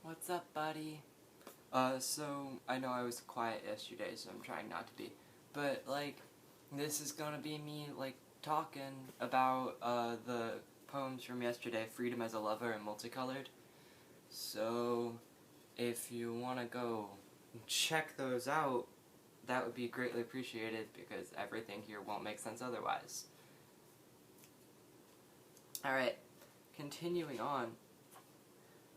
What's up, buddy? So, I know I was quiet yesterday, so I'm trying not to be. But, like, this is gonna be me, like, talking about, the poems from yesterday, Freedom as a Lover and Multicolored. So, if you wanna go check those out, that would be greatly appreciated, because everything here won't make sense otherwise. Alright, continuing on.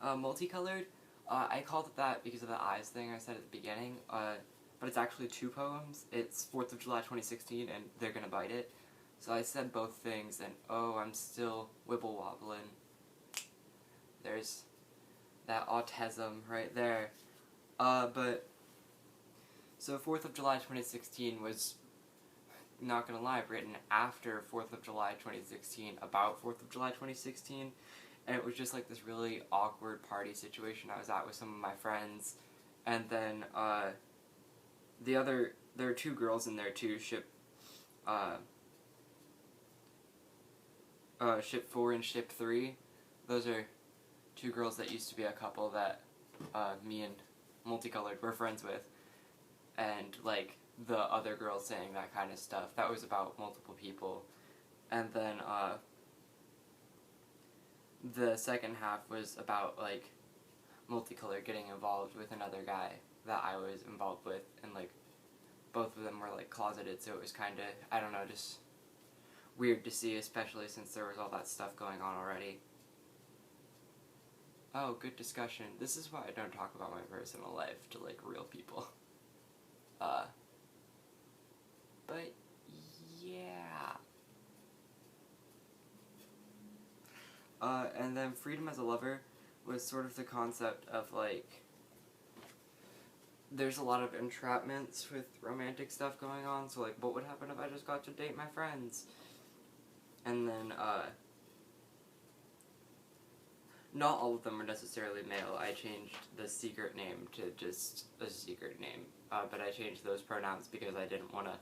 Multicolored, I called it that because of the eyes thing I said at the beginning, but it's actually two poems. It's 4th of July 2016 and They're Gonna Bite It. So I said both things and oh, I'm still wibble wobbling. There's that autism right there. So 4th of July 2016 was, not gonna lie, written after 4th of July 2016, about 4th of July 2016. And it was just like this really awkward party situation I was at with some of my friends. And then, there are two girls in there too, ship 4 and ship 3. Those are two girls that used to be a couple that, me and Multicolored were friends with. And, like, the other girls saying that kind of stuff. That was about multiple people. And then, the second half was about, like, Multicolored getting involved with another guy that I was involved with, and, like, both of them were, like, closeted, so it was kind of, I don't know, just weird to see, especially since there was all that stuff going on already. Oh, good discussion. This is why I don't talk about my personal life to, like, real people. But, yeah. And then Freedom as a Lover was sort of the concept of, like, there's a lot of entrapments with romantic stuff going on, so, like, what would happen if I just got to date my friends? And then, not all of them are necessarily male. I changed the secret name to just a secret name, but I changed those pronouns because I didn't want to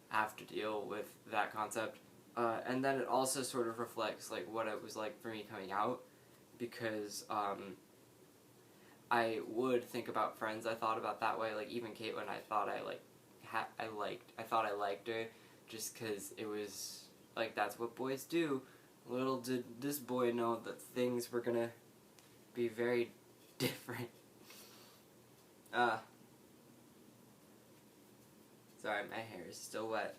have to deal with that concept. And then it also sort of reflects, like, what it was like for me coming out, because, I would think about friends I thought about that way, like, even Caitlin, I thought I thought I liked her, just because it was, like, that's what boys do. Little did this boy know that things were gonna be very different. Sorry, my hair is still wet.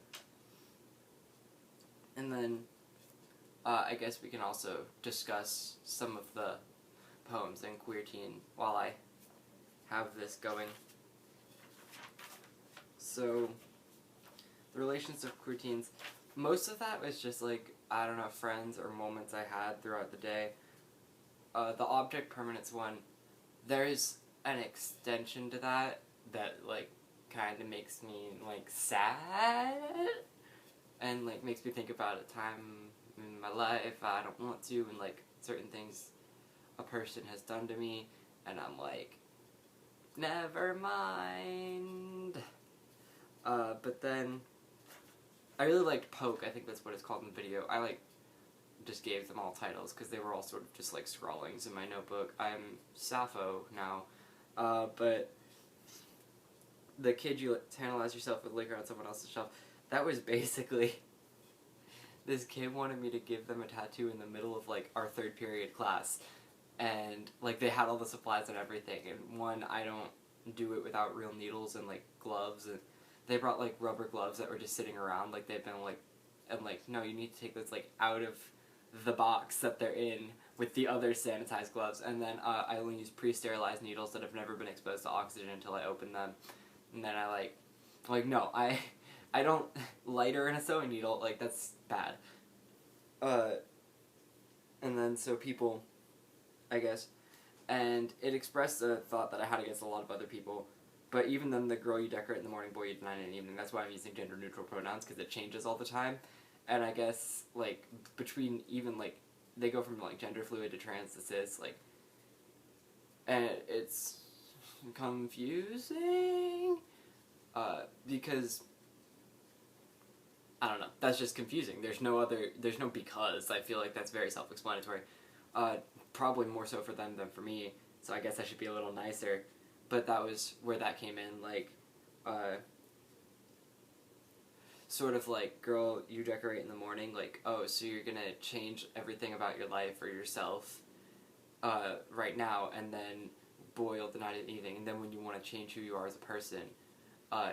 And then, I guess we can also discuss some of the poems in Queer Teen while I have this going. So, the relations of queer teens, most of that was just, like, I don't know, friends or moments I had throughout the day. The object permanence one, there's an extension to that like, kind of makes me, like, sad, and, like, makes me think about a time in my life I don't want to, and, like, certain things a person has done to me, and I'm like, never mind. But then, I really liked Poke, I think that's what it's called in the video. I, like, just gave them all titles, because they were all sort of just, like, scrawlings in my notebook. I'm Sappho now, but the kid you tantalize yourself with liquor on someone else's shelf, that was basically, this kid wanted me to give them a tattoo in the middle of, like, our 3rd period class, and, like, they had all the supplies and everything, and one, I don't do it without real needles and, like, gloves, and they brought, like, rubber gloves that were just sitting around, like, they've been, like, and, like, no, you need to take those, like, out of the box that they're in with the other sanitized gloves, and then, I only use pre-sterilized needles that have never been exposed to oxygen until I open them, and then I, like, no, I don't lighter in a sewing needle, like, that's bad. And then, so people, I guess, and it expressed a thought that I had against a lot of other people, but even then, the girl you decorate in the morning, boy you deny in the evening, that's why I'm using gender-neutral pronouns, because it changes all the time, and I guess, like, between even, like, they go from, like, gender-fluid to trans to cis, like, and it's confusing, because, I don't know, that's just confusing. There's no because. I feel like that's very self-explanatory. Probably more so for them than for me, so I guess I should be a little nicer. But that was where that came in, like, sort of like, girl, you decorate in the morning, like, oh, so you're gonna change everything about your life or yourself right now, and then boil the night and evening, and then when you want to change who you are as a person,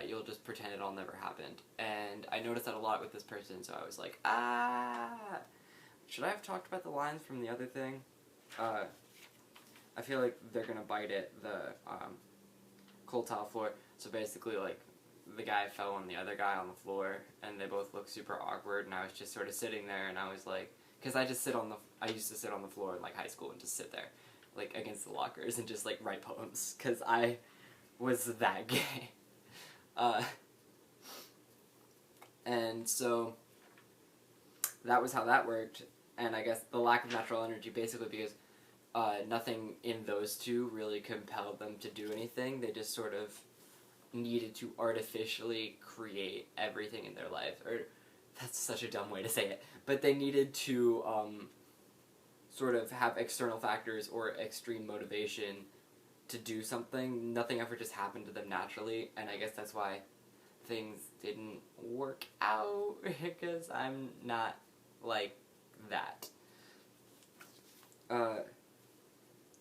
you'll just pretend it all never happened. And I noticed that a lot with this person, so I was like, should I have talked about the lines from the other thing? I feel like they're gonna bite it, the cold tile floor. So basically, like, the guy fell on the other guy on the floor, and they both looked super awkward, and I was just sort of sitting there, and I was like, because I used to sit on the floor in, like, high school and just sit there, like, against the lockers and just, like, write poems, because I was that gay. And so that was how that worked, and I guess the lack of natural energy, basically because nothing in those two really compelled them to do anything. They just sort of needed to artificially create everything in their life. Or, that's such a dumb way to say it. But they needed to sort of have external factors or extreme motivation to do something. Nothing ever just happened to them naturally, and I guess that's why things didn't work out, because I'm not like that.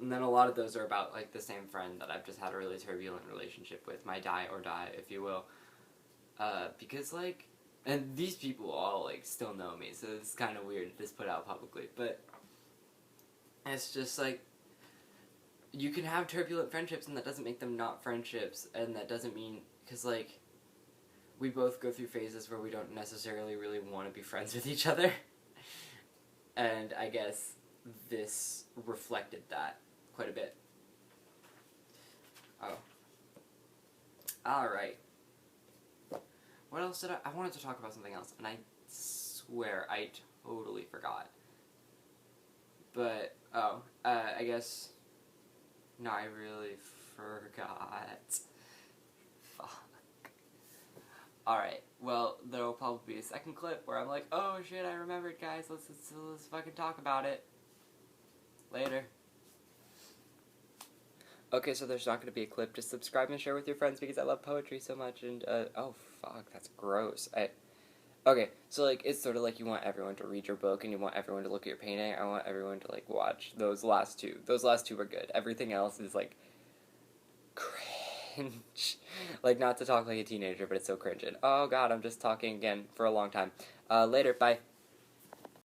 And then a lot of those are about, like, the same friend that I've just had a really turbulent relationship with, my die, if you will. Because, like, and these people all, like, still know me, so it's kind of weird to just put out publicly, but it's just, like, you can have turbulent friendships, and that doesn't make them not friendships, and that doesn't mean, because, like, we both go through phases where we don't necessarily really want to be friends with each other, and I guess this reflected that quite a bit. Oh. Alright. What else did I wanted to talk about something else, and I swear I totally forgot. But, I guess, no, I really forgot. Fuck. Alright, well, there will probably be a second clip where I'm like, oh shit, I remembered, guys, let's fucking talk about it. Later. Okay, so there's not going to be a clip. Just subscribe and share with your friends because I love poetry so much, and, oh, fuck, that's gross. Okay, so, like, it's sort of like you want everyone to read your book and you want everyone to look at your painting. I want everyone to, like, watch those last two. Those last two were good. Everything else is, like, cringe. Like, not to talk like a teenager, but it's so cringe. And, oh, God, I'm just talking again for a long time. Later, bye.